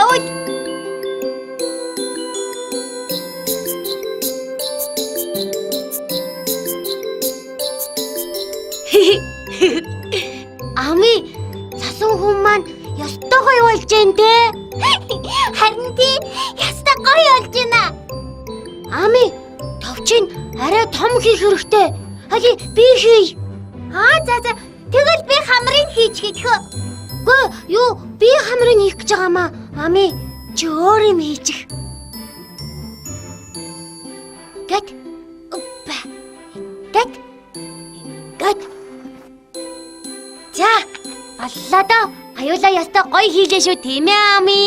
явуул. Ами, цасан хүн маань ёстой гоё болж байна те. Харин тий, ёстой гоё болж байна. Ами, товчин арай том хийх хэрэгтэй. Хали би хий. За. Тэгвэл би хамрыг хийж хэлхөө. Гүй, юу би хамрыг хийх гэж байгаамаа. Ами, чи өөр юм хийчих. Гэт. За, боллоо доо. Аюулаа ястаа гоё хийлээ шүү тийм ээ Ами.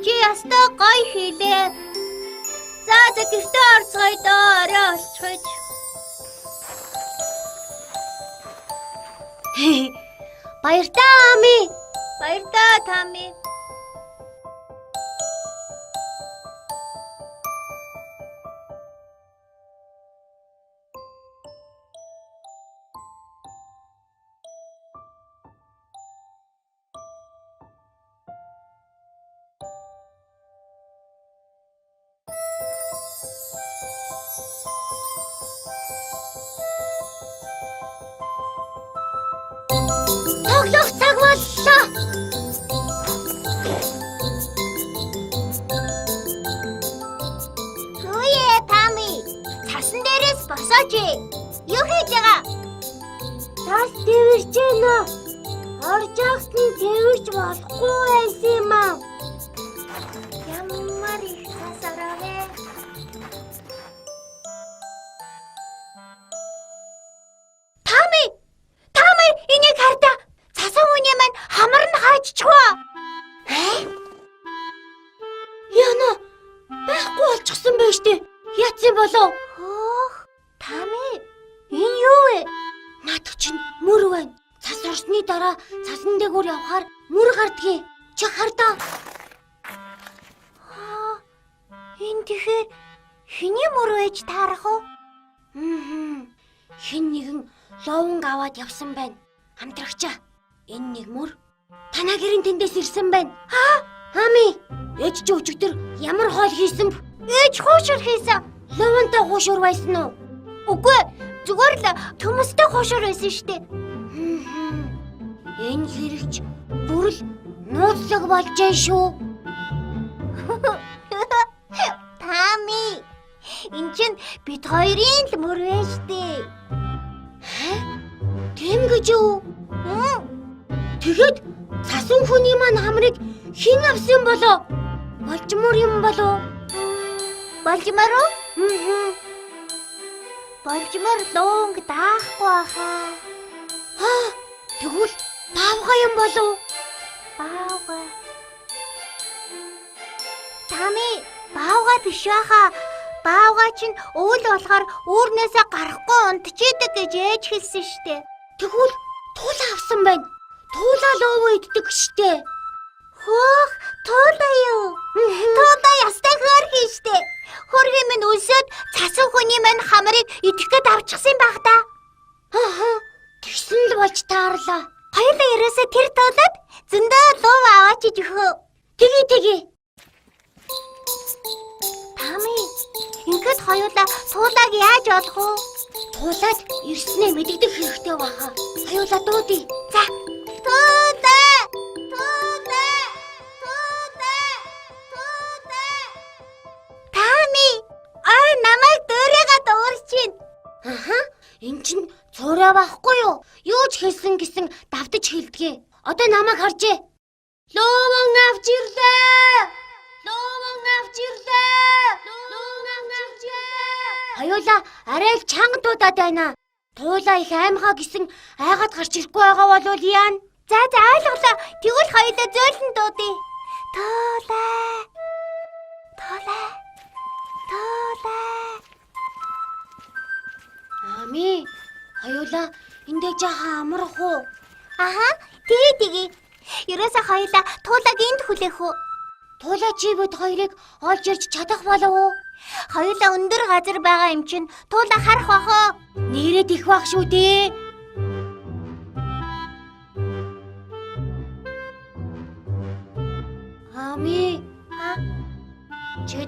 Чи ястаа гоё хийлээ. За гэртээ орцгоё доо, орой олцгоё. Баяртай Ами. Баяртай Тами. Тоглох цаг боллоо. Хөөе Тами, цасан дээрээс босооч. Юу хийж байгаа? Цас тэрвэрч гэнэ. Орж ахсны тэрвэрч болохгүй байсан юм аа. Ямар их цас ороо. Тами, энийг хардаа. Цасан хүний маань хамар нь хаажчихваа. Яна байхгүй болчихсон байж тээ. Яцсан болов? Тами, энэ юу вэ? Наад чинь мөр байна. Цас орсны дараа цасан дээгүүр явхаар мөр гардгийг. Чи хардаа. Энэ тэгэхээр хэний мөр байж таарах уу? Хин нэгэн ловонг аваад явсан байна. Хамтрагчаа. Энэ нэг мөр танаа гэрийн тэндээс ирсэн байна. Ами, ээж чи өчигдөр ямар хоол хийсэн бэ? Ээж хуушур хийсэн. Ловонтой хуушур байсан уу? Үгүй, зүгээр л төмөстэй хуушур байсан штэ. Энэ хэрэгч бүр л нууцлаг болж байна шүү. Тами, энэ чинь бид хоёрын л мөр вэ штэ. Тийм гэж юу? Тэгэд цасан хүний маань хамрыг хэн авсан болоо? Болжмор юм болоо? Болжмор уу? Болжмор лонг даахгүй хаа. Тэгвэл баавга юм болоо? Баавга. Тами, баавга биш байхаа. Баавга чинь уул болохоор үүрнээсээ гарахгүй унтчихэдэг гэж ээж хэлсэн штэ. Тэгвэл туулаа авсан байна. Туулаа ловоо иддэг штэ. Туулаа юу? Туулаа ястай хөрхий штэ. Хөрхий минь үлсээд цасан хүний маань хамрыг идэх гээд авчихсан байх та. Тэгсэн л болж таарлаа. Хоёулаа ерөөсөө тэр туулаад зөндөө лов аваач өгөө. Тгий. Тами, ингээд хоёулаа туулааг яаж олох вэ? Туулаад ирснээ мэддэг хэрэгтэй баха. Хоёулаа дуудъя. За. Туулаа. Тами, намайг дөөрөөгөө дуурчин. Энд чинь цороо байхгүй юу? Юу ч хэлсэн гэсэн давтаж хэлдгээ. Одоо намайг харжээ. Ловон авч ирлээ. Хоёулаа арай л чанга дуудаад байна. Туулаа их аймхаа гэсэн айгаад гарч ирэхгүй байгаа болов яана. За ойлголоо. Тэгвэл хоёулаа зөөлөн дуудъя. Туулаа. Ами, хоёулаа эндээ жаахан амрах уу? Тэгээ. Ерөөсөө хоёулаа туулааг энд хүлээх үү? Туулаа чи бид хоёрыг олж ирж чадах болов уу? Хоёулаа өндөр газар байгаа юм чинь туулаа харах бах уу? Нээрэд их бах шүү дээ.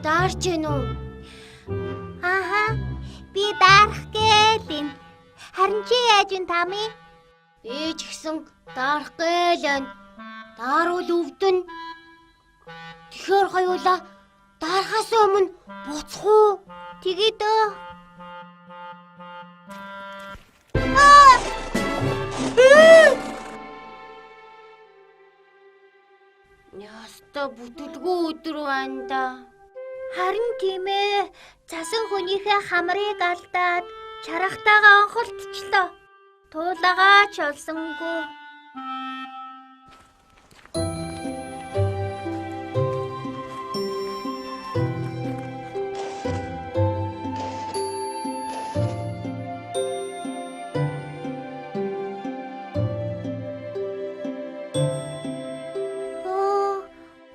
даарч гэнэ үү? Ааха. Би даарах гээл энэ. Харин чи яаж ин Тами? Би ч гэсэн даарах гээл байна. Дааруул өвдөн. Тэгэхээр хоёулаа даарахаас өмнө буцах уу? Тэгээд өө. Яста бүтэлгүй өдөр байна да. Харин тийм ээ. Цасан хүнийхээ хамрыг алдаад чарахтайгаа онхолтчлоо. Туулагаа ч олсонгүй.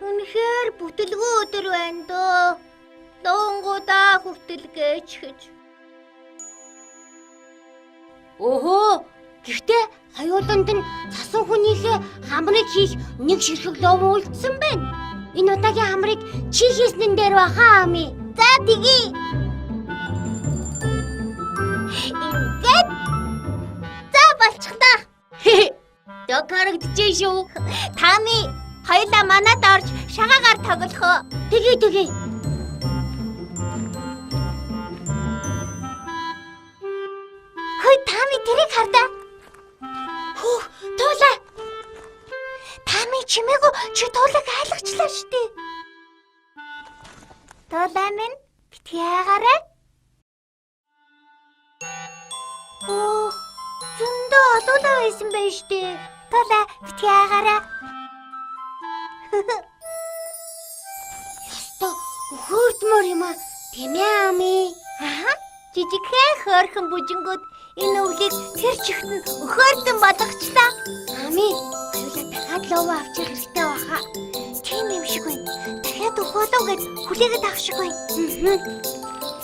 Үнэхээр бүтэлгүй өдөр байна дөө. Дуунгуудаа хүртэлгээч гэж. Өөхөө, гэхдээ хоёуланд нь цасан хүнийхээ хамрыг хийх нэг ширхэг лов үлдсэн байна. Энэ удаагийн хамрыг чи хийснэн дээр баха Ами. За тэгье. Ингээд. За болчихлоо. Дог харагдчихэ шүү. Тами, хоёулаа манад орж шагаагаар тоглох уу? Тэгээ. Хөөе Тами тэрийг хардаа. Хөө, туулаа. Тами чимээгүй чи туулаг айлгачлаа штий. Туулаа минь бит яагараа. Зөндөө олоолаа байсан байж штий. Туулаа бит яагараа. Яста өхөртмөр юм аа. Тийм ээ Ами. Аа, жижигхэн хөөрхөн бүжингүүд энэ өвлийг тэр чихтэн өхөөртөн болгочлаа. Ами, хоёулаа дахиад лов авчих хэрэгтэй баха. Тийм юм шиг байна. Дахиад өхөөлөө гэж хүлээгээд авах шиг байна.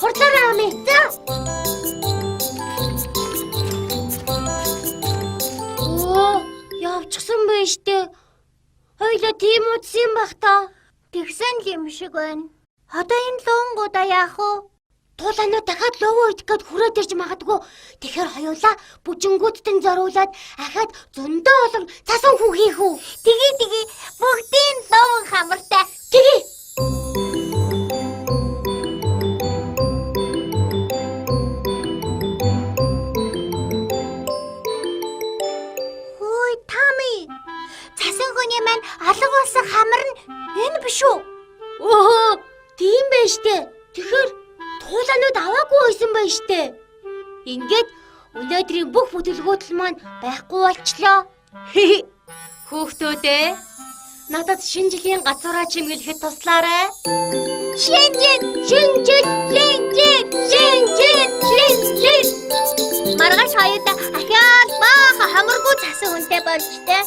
Хурдлаарай Ами. За. Явчихсан байж тээ. Хоёулаа тийм утсан бах та. Тэгсэн л юм шиг байна. Одоо энэ луунгуудаа яах вэ? Туулаанаа дахиад ловоо идэх гээд хүрээд ирж магадгүй. Тэгэхээр хоёулаа бүжингүүдтэн зориулаад ахаад зөндөө олон цасан хүү хийх үү? Тэгээ бүгдийн луун хамартай. Тэгээ. Хөөе Тами. Цасан хүний маань алга болсон хамар нь энэ биш үү? Өөхөө, тийм байж тээ. Тэгэхээр туулаанууд аваагүй байсан байж тээ. Ингээд өнөөдрийн бүх бүтлгүүтэл маань байхгүй болчлоо. Хүүхдүүдээ, надад шинэ жилийн гацаараа чимгэлэхэд туслаарай. Шинжил. Маргааш хоёулаа ахиад бааха хамаргүй цасан хүнтэй болж тээ.